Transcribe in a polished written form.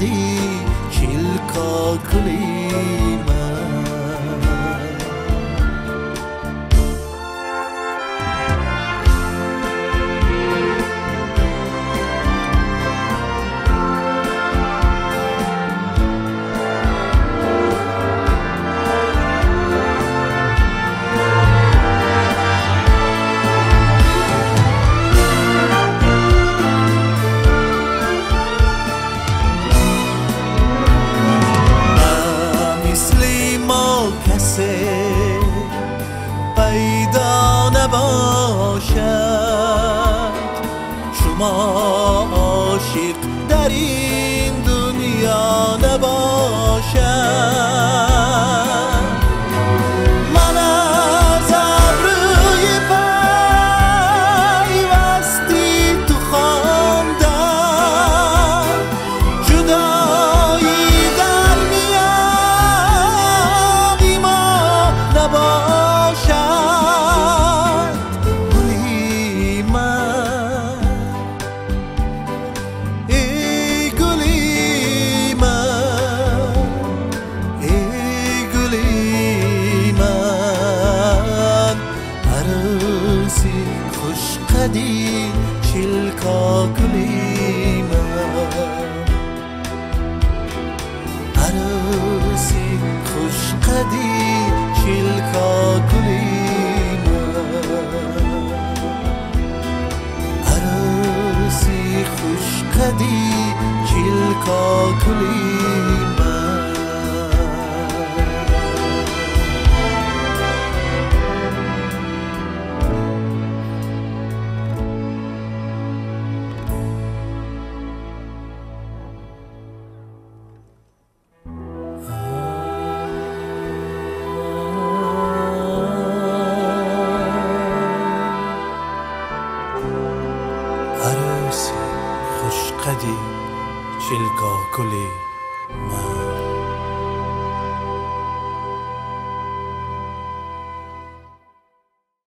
قدی چیلکا کلیما پیدا نباشد شما عاشق در این دنیا نباشد من از ابروی پیوستی تو خواندم جدایی در میان ما نباشد قدی چیلکا کلیما عروسی خوش قدی چیلکا کلیما عروسی خوش قدی چیلکا کلیما عروسی خوش قدی چیلکا کلیما